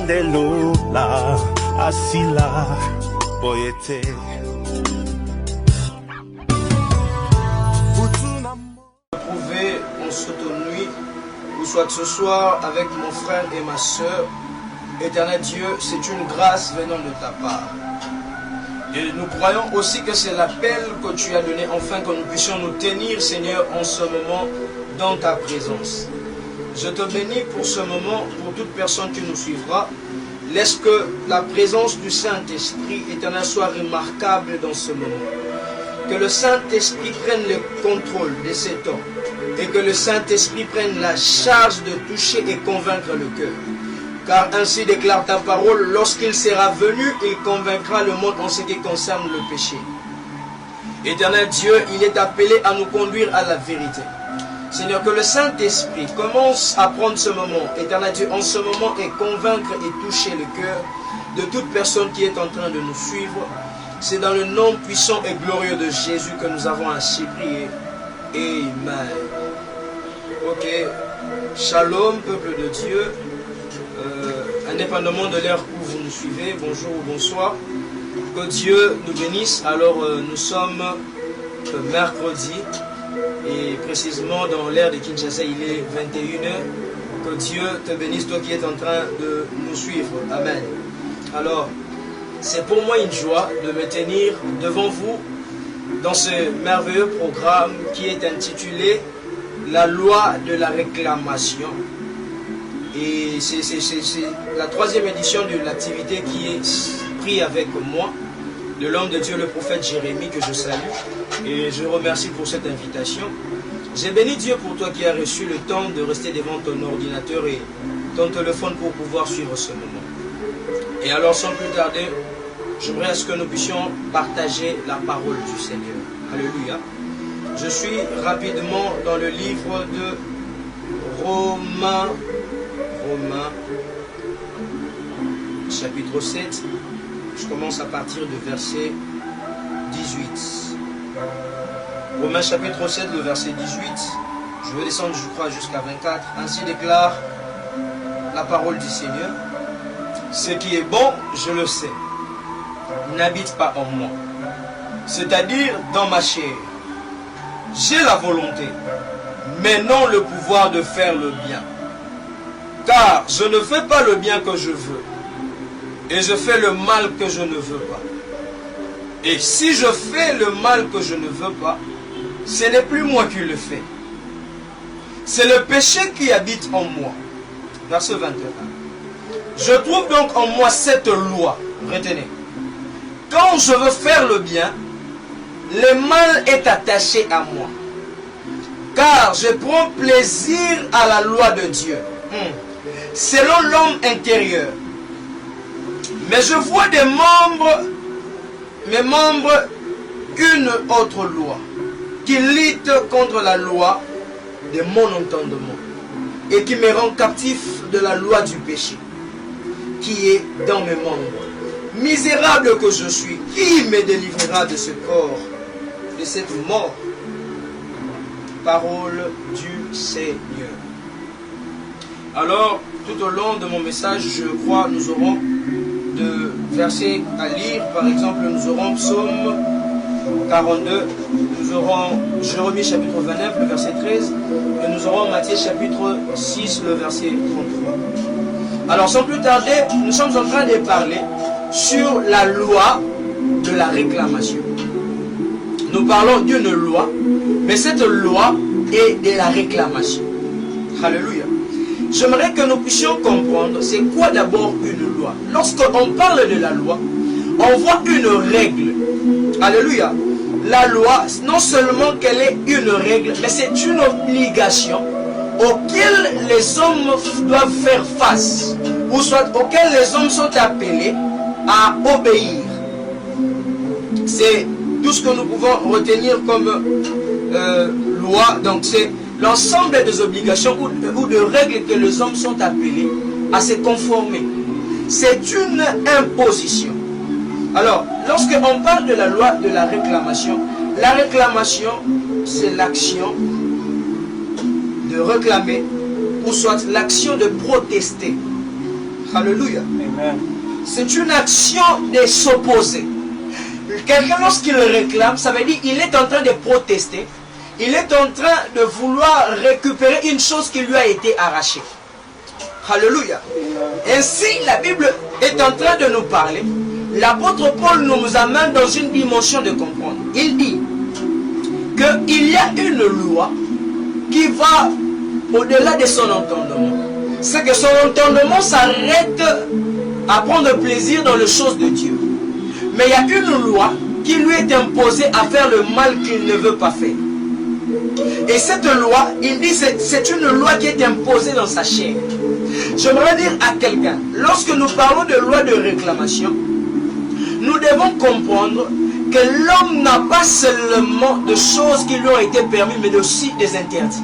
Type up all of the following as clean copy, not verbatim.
Mandelola Asila Boyete. Trouver en cette nuit, ou soit ce soir, avec mon frère et ma soeur. Éternel Dieu, c'est une grâce venant de ta part. Et nous croyons aussi que c'est l'appel que tu as donné, afin que nous puissions nous tenir, Seigneur, en ce moment, dans ta présence. Je te bénis pour ce moment, pour toute personne qui nous suivra. Laisse que la présence du Saint-Esprit, Éternel, soit remarquable dans ce moment. Que le Saint-Esprit prenne le contrôle de ces temps. Et que le Saint-Esprit prenne la charge de toucher et convaincre le cœur. Car ainsi déclare ta parole, lorsqu'il sera venu, il convaincra le monde en ce qui concerne le péché. Éternel Dieu, il est appelé à nous conduire à la vérité. Seigneur, que le Saint-Esprit commence à prendre ce moment, Éternel Dieu, en ce moment, et convaincre et toucher le cœur de toute personne qui est en train de nous suivre. C'est dans le nom puissant et glorieux de Jésus que nous avons ainsi prié. Amen. Ok. Shalom, peuple de Dieu. Indépendamment de l'heure où vous nous suivez, bonjour ou bonsoir, que Dieu nous bénisse. Alors nous sommes mercredi et précisément dans l'ère de Kinshasa il est 21h. Que Dieu te bénisse, toi qui es en train de nous suivre. Amen. Alors c'est pour moi une joie de me tenir devant vous dans ce merveilleux programme qui est intitulé La loi de la réclamation. Et c'est la troisième édition de l'activité qui est prise avec moi, de l'homme de Dieu, le prophète Jérémie, que je salue. Et je remercie pour cette invitation. J'ai béni Dieu pour toi qui as reçu le temps de rester devant ton ordinateur et ton téléphone pour pouvoir suivre ce moment. Et alors, sans plus tarder, j'aimerais à ce que nous puissions partager la parole du Seigneur. Alléluia. Je suis rapidement dans le livre de Romains, chapitre 7, je commence à partir du verset 18. Romains chapitre 7, le verset 18, je vais descendre, je crois, jusqu'à 24. Ainsi déclare la parole du Seigneur. Ce qui est bon, je le sais, n'habite pas en moi, c'est-à-dire dans ma chair. J'ai la volonté, mais non le pouvoir de faire le bien. Car je ne fais pas le bien que je veux, et je fais le mal que je ne veux pas. Et si je fais le mal que je ne veux pas, ce n'est plus moi qui le fais. C'est le péché qui habite en moi. Verset 21. Je trouve donc en moi cette loi. Retenez. Quand je veux faire le bien, le mal est attaché à moi. Car je prends plaisir à la loi de Dieu. Selon l'homme intérieur. Mais je vois mes membres, une autre loi qui lutte contre la loi de mon entendement et qui me rend captif de la loi du péché qui est dans mes membres. Misérable que je suis, qui me délivrera de ce corps, de cette mort? Parole du Seigneur. Alors, tout au long de mon message, je crois, nous aurons de versets à lire. Par exemple, nous aurons Psaume 42, nous aurons Jérémie chapitre 29, le verset 13, et nous aurons Matthieu chapitre 6, le verset 33. Alors, sans plus tarder, nous sommes en train de parler sur la loi de la réclamation. Nous parlons d'une loi, mais cette loi est de la réclamation. Alléluia. J'aimerais que nous puissions comprendre c'est quoi d'abord une loi. Lorsqu'on parle de la loi, on voit une règle. Alléluia. La loi, non seulement qu'elle est une règle, mais c'est une obligation auquel les hommes doivent faire face, ou soit auquel les hommes sont appelés à obéir. C'est tout ce que nous pouvons retenir comme loi. Donc c'est l'ensemble des obligations ou de règles que les hommes sont appelés à se conformer. C'est une imposition. Alors, lorsqu'on parle de la loi de la réclamation, c'est l'action de réclamer ou soit l'action de protester. Alléluia. Amen. C'est une action de s'opposer. Quelqu'un, lorsqu'il réclame, ça veut dire qu'il est en train de protester. Il est en train de vouloir récupérer une chose qui lui a été arrachée. Alléluia. Ainsi, la Bible est en train de nous parler. L'apôtre Paul nous amène dans une dimension de comprendre. Il dit qu'il y a une loi qui va au-delà de son entendement. C'est que son entendement s'arrête à prendre plaisir dans les choses de Dieu. Mais il y a une loi qui lui est imposée à faire le mal qu'il ne veut pas faire. Et cette loi, il dit, c'est une loi qui est imposée dans sa chair. J'aimerais dire à quelqu'un, lorsque nous parlons de loi de réclamation, nous devons comprendre que l'homme n'a pas seulement de choses qui lui ont été permises, mais aussi des interdits.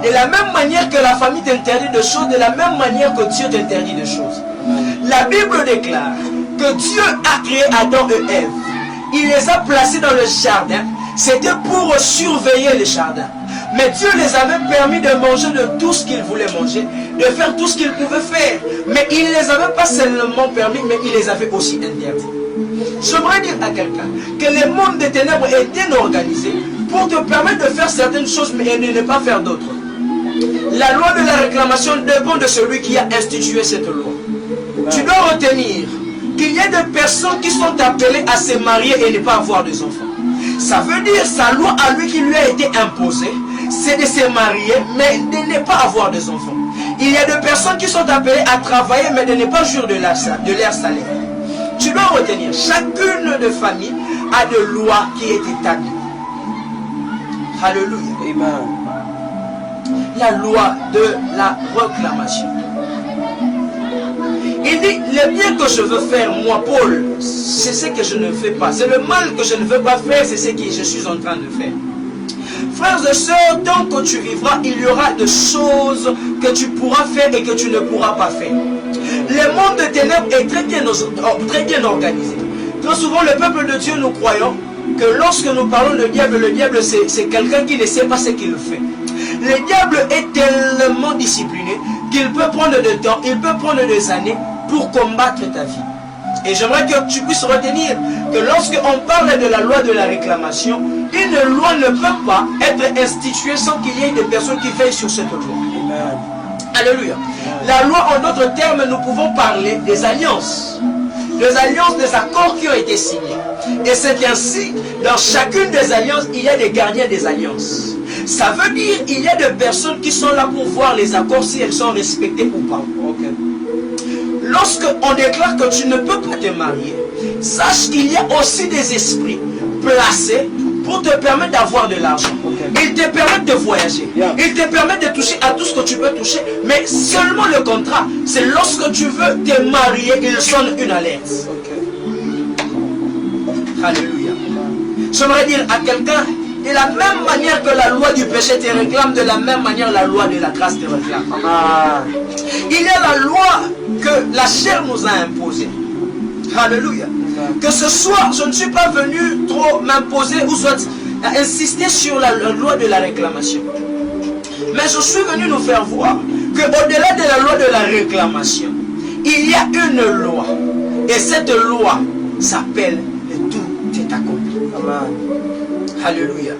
De la même manière que la famille t'interdit de choses, de la même manière que Dieu t'interdit de choses. La Bible déclare que Dieu a créé Adam et Ève. Il les a placés dans le jardin. C'était pour surveiller le jardin. Mais Dieu les avait permis de manger de tout ce qu'ils voulaient manger, de faire tout ce qu'ils pouvaient faire. Mais il ne les avait pas seulement permis, mais il les avait aussi interdits. J'aimerais dire à quelqu'un que le monde des ténèbres est bien organisé pour te permettre de faire certaines choses, mais de ne pas faire d'autres. La loi de la réclamation dépend de celui qui a institué cette loi. Tu dois retenir qu'il y a des personnes qui sont appelées à se marier et ne pas avoir des enfants. Ça veut dire sa loi à lui qui lui a été imposée, c'est de se marier, mais de ne pas avoir des enfants. Il y a des personnes qui sont appelées à travailler, mais de ne pas jouir de leur salaire. Tu dois retenir, chacune des familles a des lois qui est établie. Alléluia. Amen. La loi de la réclamation. Il dit, le bien que je veux faire, moi, Paul, c'est ce que je ne fais pas. C'est le mal que je ne veux pas faire, c'est ce que je suis en train de faire. Frères et sœurs, tant que tu vivras, il y aura des choses que tu pourras faire et que tu ne pourras pas faire. Le monde des ténèbres est très bien organisé. Très souvent, le peuple de Dieu, nous croyons que lorsque nous parlons de diable, le diable, c'est quelqu'un qui ne sait pas ce qu'il fait. Le diable est tellement discipliné qu'il peut prendre du temps, il peut prendre des années pour combattre ta vie. Et j'aimerais que tu puisses retenir que lorsqu'on parle de la loi de la réclamation, une loi ne peut pas être instituée sans qu'il y ait des personnes qui veillent sur cette loi. Amen. Alléluia. La loi, en d'autres termes, nous pouvons parler des alliances. Des alliances, des accords qui ont été signés. Et c'est ainsi, dans chacune des alliances, il y a des gardiens des alliances. Ça veut dire qu'il y a des personnes qui sont là pour voir les accords si elles sont respectées ou pas. Okay. Lorsqu'on déclare que tu ne peux pas te marier, sache qu'il y a aussi des esprits placés pour te permettre d'avoir de l'argent. Okay. Ils te permettent de voyager. Yeah. Ils te permettent de toucher à tout ce que tu peux toucher. Mais seulement le contrat, c'est lorsque tu veux te marier, ils sonnent une alerte. Okay. Alléluia. J'aimerais dire à quelqu'un, de la même manière que la loi du péché te réclame, de la même manière la loi de la grâce te réclame. Ah. Il y a la loi que la chair nous a imposée. Alléluia. Que ce soir, je ne suis pas venu trop m'imposer ou soit insister sur la loi de la réclamation. Mais je suis venu nous faire voir qu'au-delà de la loi de la réclamation, il y a une loi. Et cette loi s'appelle le tout est accompli. Amen. Alléluia.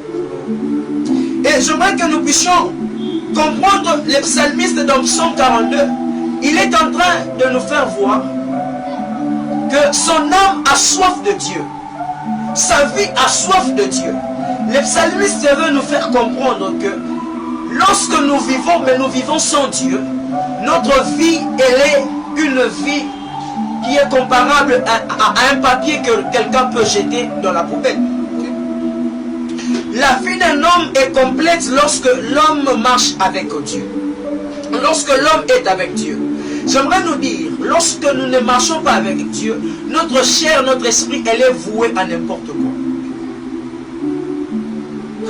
Et j'aimerais que nous puissions comprendre le psalmiste dans Psaume 42. Il est en train de nous faire voir que son âme a soif de Dieu. Sa vie a soif de Dieu. Le psalmiste veut nous faire comprendre que lorsque nous vivons, mais nous vivons sans Dieu, notre vie, elle est une vie qui est comparable à un papier que quelqu'un peut jeter dans la poubelle. La vie d'un homme est complète lorsque l'homme marche avec Dieu. Lorsque l'homme est avec Dieu. J'aimerais nous dire, lorsque nous ne marchons pas avec Dieu, notre chair, notre esprit, elle est vouée à n'importe quoi.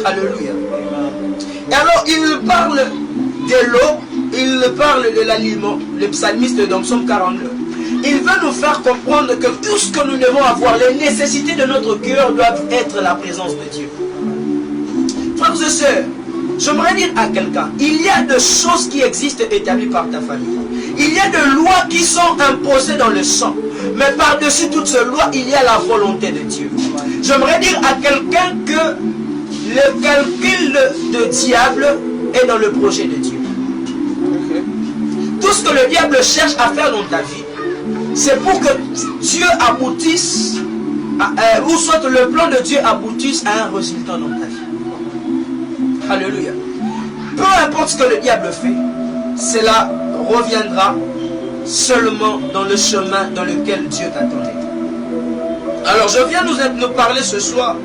Alléluia. Et alors, il parle de l'eau, il parle de l'aliment, le psalmiste dans Psaume 42. Il veut nous faire comprendre que tout ce que nous devons avoir, les nécessités de notre cœur doivent être la présence de Dieu. Frères et sœurs, j'aimerais dire à quelqu'un, il y a des choses qui existent établies par ta famille. Il y a des lois qui sont imposées dans le sang. Mais par-dessus toutes ces lois, il y a la volonté de Dieu. J'aimerais dire à quelqu'un que le calcul de diable est dans le projet de Dieu. Tout ce que le diable cherche à faire dans ta vie, c'est pour que Dieu aboutisse, ou soit le plan de Dieu aboutisse à un résultat dans ta vie. Alléluia. Peu importe ce que le diable fait, cela reviendra seulement dans le chemin dans lequel Dieu t'attendait. Alors je viens nous parler ce soir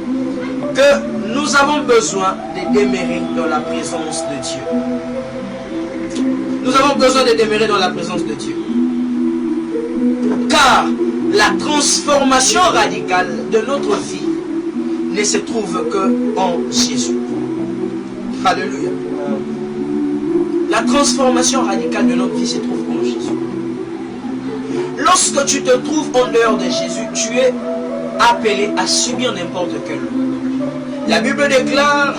que nous avons besoin de demeurer dans la présence de Dieu. Nous avons besoin de demeurer dans la présence de Dieu. Car la transformation radicale de notre vie ne se trouve que en Jésus. Alléluia. La transformation radicale de notre vie se trouve en Jésus. Lorsque tu te trouves en dehors de Jésus, tu es appelé à subir n'importe quel lot. La Bible déclare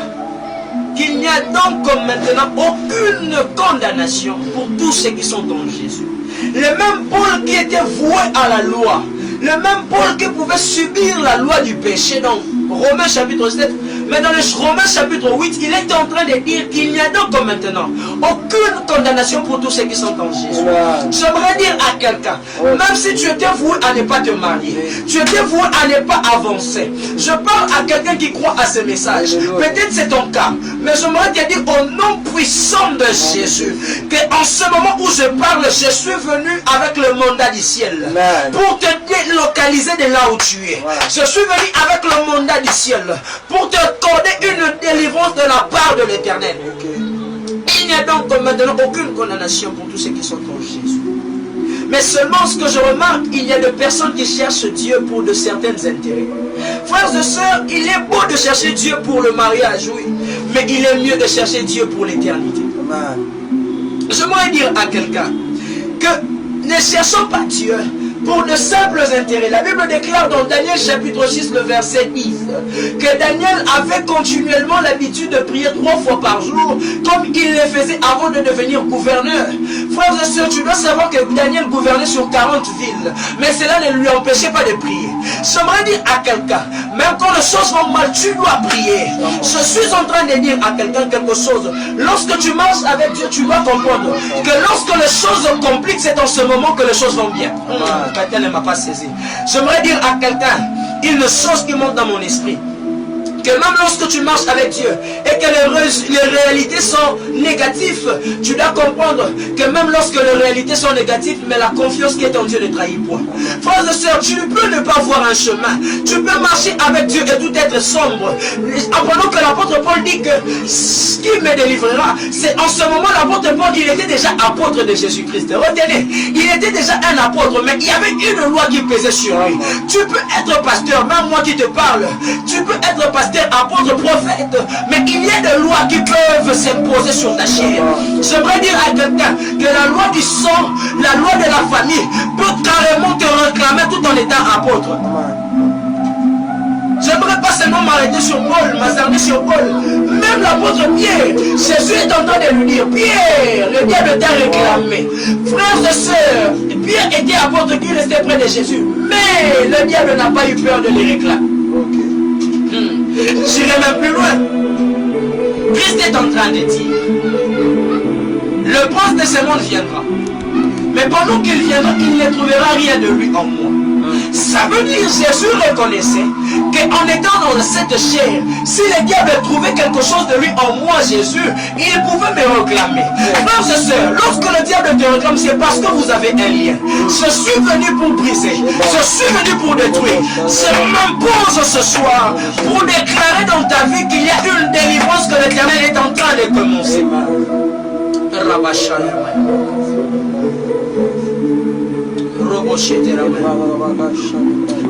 qu'il n'y a donc comme maintenant aucune condamnation pour tous ceux qui sont en Jésus. Le même Paul qui était voué à la loi, le même Paul qui pouvait subir la loi du péché dans Romains chapitre 7, mais dans le Romains chapitre 8, il est en train de dire qu'il n'y a donc comme maintenant aucune condamnation pour tous ceux qui sont en Jésus. J'aimerais dire à quelqu'un, même si tu étais voué à ne pas te marier, tu étais voué à ne pas avancer, je parle à quelqu'un qui croit à ce message. Peut-être c'est ton cas, mais j'aimerais te dire au nom puissant de Jésus, qu'en ce moment où je parle, je suis venu avec le mandat du ciel pour te délocaliser de là où tu es. Je suis venu avec le mandat du ciel pour te accorder une délivrance de la part de l'Éternel. Il n'y a donc maintenant aucune condamnation pour tous ceux qui sont en Jésus. Mais seulement ce que je remarque, il y a des personnes qui cherchent Dieu pour de certains intérêts. Frères et sœurs, il est beau de chercher Dieu pour le mariage, oui, mais il est mieux de chercher Dieu pour l'éternité. J'aimerais dire à quelqu'un que ne cherchons pas Dieu pour de simples intérêts. La Bible déclare dans Daniel chapitre 6, le verset 10, que Daniel avait continuellement l'habitude de prier 3 fois par jour, comme il le faisait avant de devenir gouverneur. Frères et sœurs, tu dois savoir que Daniel gouvernait sur 40 villes, mais cela ne lui empêchait pas de prier. J'aimerais dire à quelqu'un, même quand les choses vont mal, tu dois prier. Je suis en train de dire à quelqu'un quelque chose. Lorsque tu marches avec Dieu, tu dois comprendre que lorsque les choses se compliquent, c'est en ce moment que les choses vont bien. Elle ne m'a pas saisi. J'aimerais dire à quelqu'un une chose qui monte dans mon esprit, que même lorsque tu marches avec Dieu et que les réalités sont négatives, tu dois comprendre que même lorsque les réalités sont négatives, mais la confiance qui est en Dieu ne trahit point. Frères et sœurs, tu peux ne pas voir un chemin, tu peux marcher avec Dieu et tout être sombre. Pendant que l'apôtre Paul dit que ce qui me délivrera, c'est en ce moment l'apôtre Paul, il était déjà apôtre de Jésus-Christ. Retenez, il était déjà un apôtre, mais il y avait une loi qui pesait sur lui. Tu peux être pasteur, même moi qui te parle, tu peux être pasteur, apôtre, prophète, mais il y a des lois qui peuvent s'imposer sur ta chair. J'aimerais dire à quelqu'un que la loi du sang, la loi de la famille peut carrément te réclamer tout en étant apôtre. J'aimerais pas seulement m'arrêter sur Paul, m'attarder sur Paul. Même l'apôtre Pierre, Jésus est en train de lui dire, Pierre, le diable t'a réclamé. Frères et sœurs, Pierre était apôtre qui restait près de Jésus, mais le diable n'a pas eu peur de les réclamer. J'irai même plus loin. Christ est en train de dire, le prince de ce monde viendra, mais pendant qu'il viendra, il ne trouvera rien de lui en moi. Ça veut dire, Jésus reconnaissait qu'en étant dans cette chair, si le diable trouvait quelque chose de lui en moi, Jésus, il pouvait me réclamer. Frères et sœurs, lorsque le diable te réclame, c'est parce que vous avez un lien. Je suis venu pour briser, je suis venu pour détruire. Je m'impose ce soir pour déclarer dans ta vie qu'il y a une délivrance que l'Éternel est en train de commencer.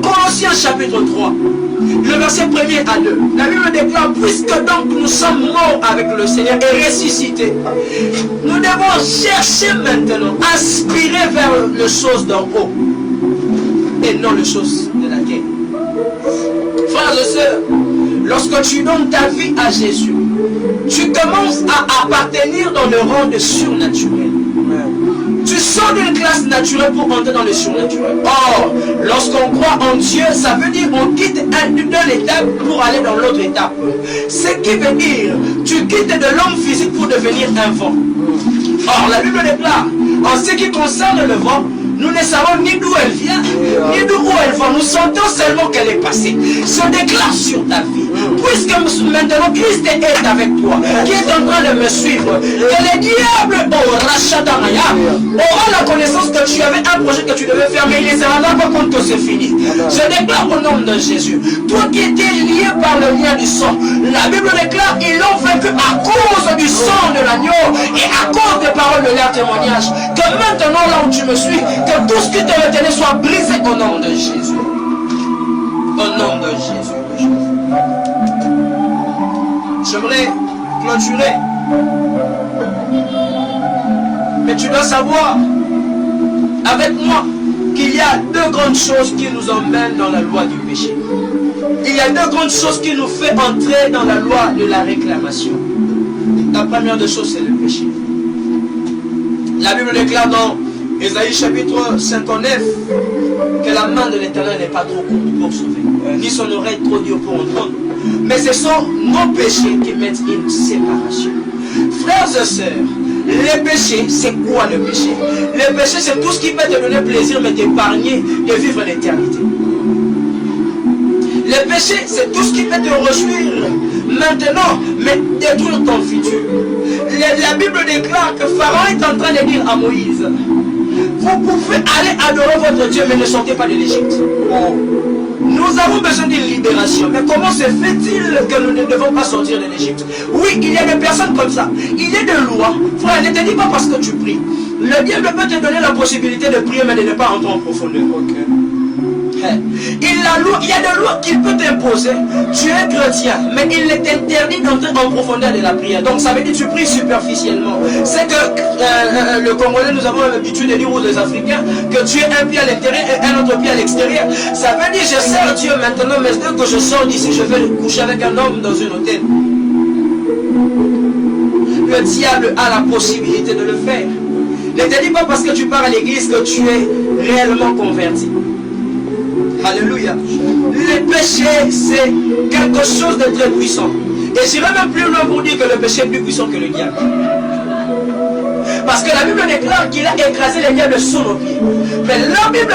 Colossiens chapitre 3, le verset 1er à 2. La Bible déclare, puisque donc nous sommes morts avec le Seigneur et ressuscités, nous devons chercher maintenant, aspirer vers les choses d'en haut et non les choses de la terre. Frères et sœurs, lorsque tu donnes ta vie à Jésus, tu commences à appartenir dans le rang de surnaturel. Tu Tu sors d'une classe naturelle pour entrer dans le surnaturel. Or, lorsqu'on croit en Dieu, ça veut dire qu'on quitte d'une étape pour aller dans l'autre étape. Ce qui veut dire, tu quittes de l'homme physique pour devenir un vent. Or, la Bible déclare, en ce qui concerne le vent, nous ne savons ni d'où elle vient, ni d'où elle va. Nous sentons seulement qu'elle est passée. Se déclare sur ta vie. Puisque maintenant Christ est avec toi, qui est en train de me suivre, que le diable aura la connaissance que tu avais un projet que tu devais faire, mais il ne se rendra pas compte que c'est fini. Je déclare au nom de Jésus, toi qui étais lié par le lien du sang, la Bible déclare, ils l'ont vaincu à cause du sang de l'agneau et à cause des paroles de leur témoignage. Que maintenant, là où tu me suis, que tout ce qui te retenait soit brisé au nom de Jésus. Au nom de Jésus. J'aimerais clôturer. Mais tu dois savoir, avec moi, qu'il y a deux grandes choses qui nous emmènent dans la loi du péché. Il y a deux grandes choses qui nous font entrer dans la loi de la réclamation. La première des choses, c'est le péché. La Bible déclare dans Ésaïe chapitre 59 que la main de l'Éternel n'est pas trop courte pour sauver, ni son oreille trop dure pour entendre. Mais ce sont nos péchés qui mettent une séparation. Frères et sœurs, le péché, c'est quoi le péché? Le péché, c'est tout ce qui peut te donner plaisir, mais t'épargner de vivre l'éternité. Le péché, c'est tout ce qui peut te réjouir maintenant, mais détruire ton futur. La Bible déclare que Pharaon est en train de dire à Moïse, vous pouvez aller adorer votre Dieu, mais ne sortez pas de l'Égypte. Oh. Nous avons besoin d'une libération. Mais comment se fait-il que nous ne devons pas sortir de l'Égypte? Oui, il y a des personnes comme ça. Il y a des lois. Frère, ne te dis pas parce que tu pries. Le diable peut te donner la possibilité de prier, mais de ne pas entrer en profondeur. Okay. Il y a des lois qu'il peut t'imposer. Tu es chrétien, mais il est interdit d'entrer en profondeur de la prière. Donc ça veut dire que tu pries superficiellement. C'est que le Congolais, nous avons l'habitude de dire aux Africains que tu es un pied à l'intérieur et un autre pied à l'extérieur. Ça veut dire je sers Dieu maintenant, mais dès que je sors d'ici, je vais coucher avec un homme dans un hôtel. Le diable a la possibilité de le faire. Ne te dis pas parce que tu pars à l'église que tu es réellement converti. Alléluia. Le péché, c'est quelque chose de très puissant. Et j'irai même plus loin pour dire que le péché est plus puissant que le diable. Parce que la Bible déclare qu'il a écrasé le diable sous nos pieds. Mais la même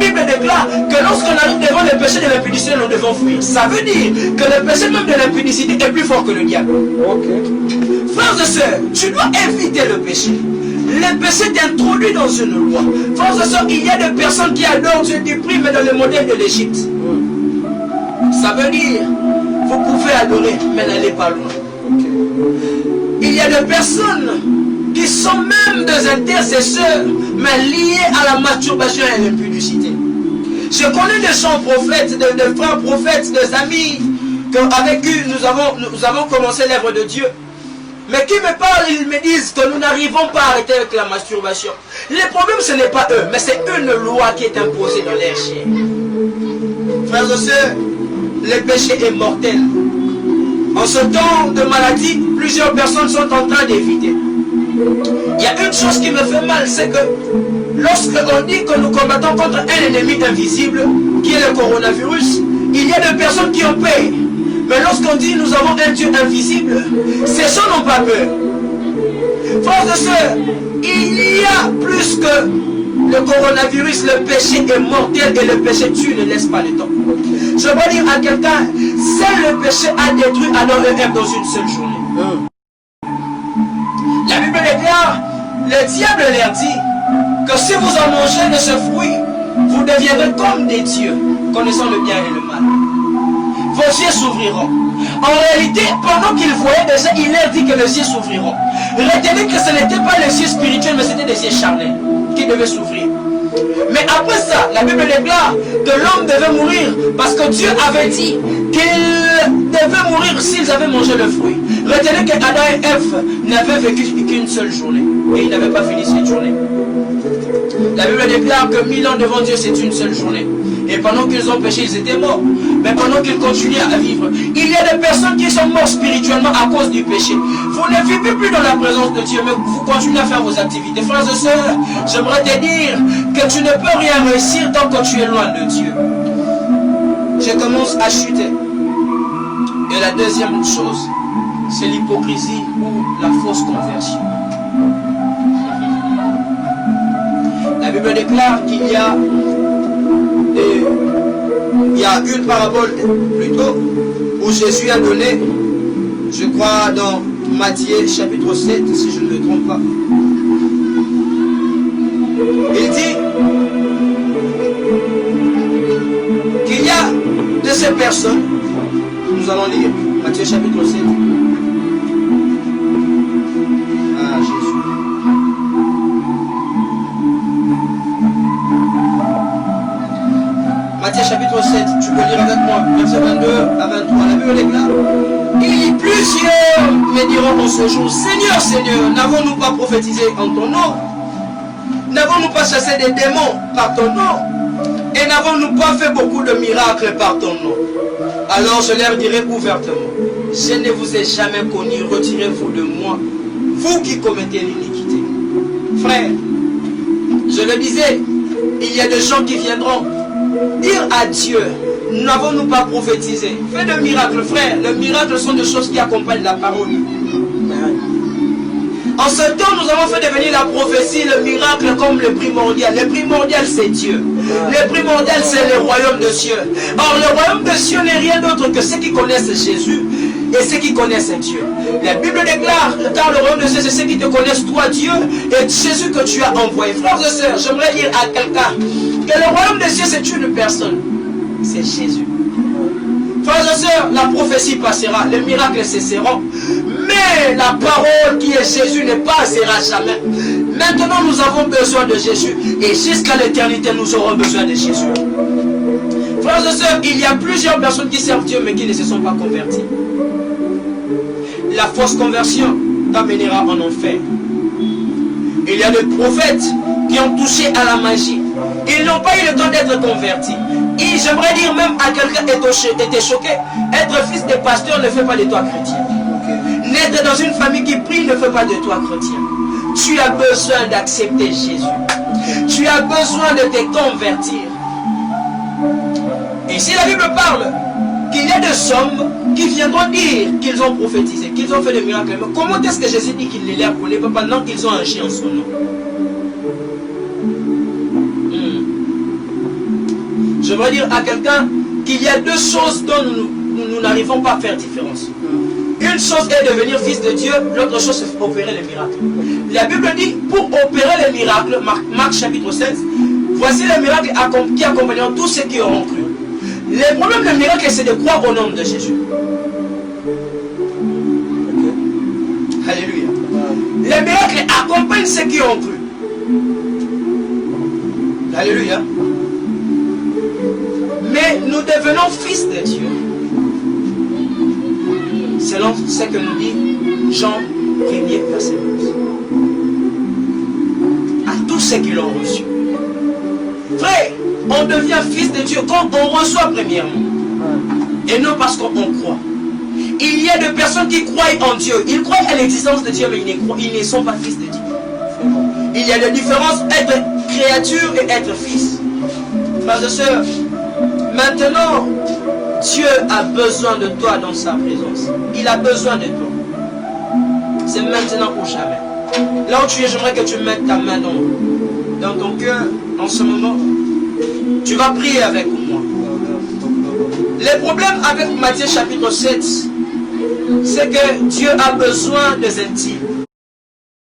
Bible déclare que lorsqu'on arrive devant le péché de l'impudicité, nous devons fuir. Ça veut dire que le péché même de l'impudicité est plus fort que le diable. Okay. Frères et sœurs, tu dois éviter le péché. Le péché t'introduit dans une loi. Frères et sœurs, il y a des personnes qui adorent Dieu du prix, mais dans le modèle de l'Égypte. Ça veut dire, vous pouvez adorer, mais n'allez pas loin. Okay. Il y a des personnes qui sont même des intercesseurs, mais liés à la masturbation et à l'impudicité. Je connais des gens prophètes, des frères prophètes, des amis, avec qui nous avons commencé l'œuvre de Dieu. Mais qui me parlent, ils me disent que nous n'arrivons pas à arrêter avec la masturbation. Le problème, ce n'est pas eux, mais c'est une loi qui est imposée dans leur chair. Frères et sœurs, le péché est mortel. En ce temps de maladie, plusieurs personnes sont en train d'éviter. Il y a une chose qui me fait mal, c'est que lorsque on dit que nous combattons contre un ennemi invisible, qui est le coronavirus, il y a des personnes qui ont peur. Mais lorsqu'on dit nous avons un Dieu invisible, ces gens n'ont pas peur. Frères et sœurs, il y a plus que le coronavirus, le péché est mortel et le péché tue, ne laisse pas le temps. Je veux dire à quelqu'un, seul le péché a détruit Adam et Ève dans une seule journée. La Bible déclare, le diable leur dit que si vous en mangez de ce fruit, vous deviendrez comme des dieux, connaissant le bien et le mal. Vos yeux s'ouvriront. En réalité, pendant qu'il voyait déjà, il leur dit que les yeux s'ouvriront. Retenez que ce n'était pas les yeux spirituels, mais c'était des yeux charnels qui devaient s'ouvrir. Mais après ça, la Bible déclare que l'homme devait mourir parce que Dieu avait dit qu'il devait mourir s'ils avaient mangé le fruit. Retenez que Adam et Ève n'avaient vécu qu'une seule journée et ils n'avaient pas fini cette journée. La Bible déclare que 1000 ans devant Dieu, c'est une seule journée. Et pendant qu'ils ont péché, ils étaient morts. Mais pendant qu'ils continuaient à vivre, il y a des personnes qui sont mortes spirituellement à cause du péché. Vous ne vivez plus dans la présence de Dieu, mais vous continuez à faire vos activités. Frères et sœurs, j'aimerais te dire que tu ne peux rien réussir tant que tu es loin de Dieu. Je commence à chuter. Et la deuxième chose, c'est l'hypocrisie ou la fausse conversion. La Bible déclare qu'il y a une parabole plutôt où Jésus a donné, je crois dans Matthieu chapitre 7, si je ne me trompe pas. Il dit qu'il y a de ces personnes, nous allons lire Matthieu chapitre 7. Ah, Jésus. Matthieu chapitre 7, tu peux lire avec moi, verset 22 à 23. La Bible déclare: il y plusieurs me diront en ce jour, Seigneur, Seigneur, n'avons-nous pas prophétisé en ton nom? N'avons-nous pas chassé des démons par ton nom? Et n'avons-nous pas fait beaucoup de miracles par ton nom? Alors je leur dirai ouvertement, je ne vous ai jamais connu, retirez-vous de moi, vous qui commettez l'iniquité. Frère, je le disais, il y a des gens qui viendront dire à Dieu, n'avons-nous pas prophétisé? Fais de miracles, frère. Les miracles sont des choses qui accompagnent la parole. En ce temps, nous avons fait devenir la prophétie, le miracle comme le primordial. Le primordial, c'est Dieu. Le primordial, c'est le royaume de Dieu. Or, le royaume de Dieu n'est rien d'autre que ceux qui connaissent Jésus et ceux qui connaissent Dieu. La Bible déclare, car le royaume de Dieu, c'est ceux qui te connaissent, toi, Dieu, et Jésus que tu as envoyé. Frères et sœurs, j'aimerais dire à quelqu'un que le royaume de Dieu, c'est une personne. C'est Jésus. Frères et sœurs, la prophétie passera, les miracles cesseront, mais la parole qui est Jésus ne passera jamais. Maintenant, nous avons besoin de Jésus, et jusqu'à l'éternité, nous aurons besoin de Jésus. Frères et sœurs, il y a plusieurs personnes qui servent Dieu, mais qui ne se sont pas converties. La fausse conversion t'amènera en enfer. Il y a des prophètes qui ont touché à la magie. Ils n'ont pas eu le temps d'être convertis. Et j'aimerais dire même à quelqu'un qui était choqué, être fils de pasteur ne fait pas de toi chrétien. Naître dans une famille qui prie ne fait pas de toi chrétien. Tu as besoin d'accepter Jésus. Tu as besoin de te convertir. Et si la Bible parle qu'il y a des hommes qui viendront dire qu'ils ont prophétisé, qu'ils ont fait des miracles, mais comment est-ce que Jésus dit qu'il les a appelés pendant qu'ils ont agi en son nom? Je veux dire à quelqu'un qu'il y a deux choses dont nous n'arrivons pas à faire différence. Une chose est devenir fils de Dieu, l'autre chose c'est opérer les miracles. La Bible dit, pour opérer les miracles, Marc chapitre 16, voici les miracles qui accompagneront tous ceux qui auront cru. Le problème des miracles, c'est de croire au nom de Jésus. Alléluia. Les miracles accompagnent ceux qui ont cru. Alléluia. Mais nous devenons fils de Dieu. Selon ce que nous dit Jean 1er, verset 12. À tous ceux qui l'ont reçu. Frère, on devient fils de Dieu quand on reçoit premièrement. Et non parce qu'on croit. Il y a des personnes qui croient en Dieu. Ils croient à l'existence de Dieu, mais ils ne sont pas fils de Dieu. Il y a des différences être créature et être fils. Frères et sœurs, maintenant, Dieu a besoin de toi dans sa présence. Il a besoin de toi. C'est maintenant ou jamais. Là où tu es, j'aimerais que tu mettes ta main dans ton cœur en ce moment. Tu vas prier avec moi. Le problème avec Matthieu chapitre 7, c'est que Dieu a besoin des intimes.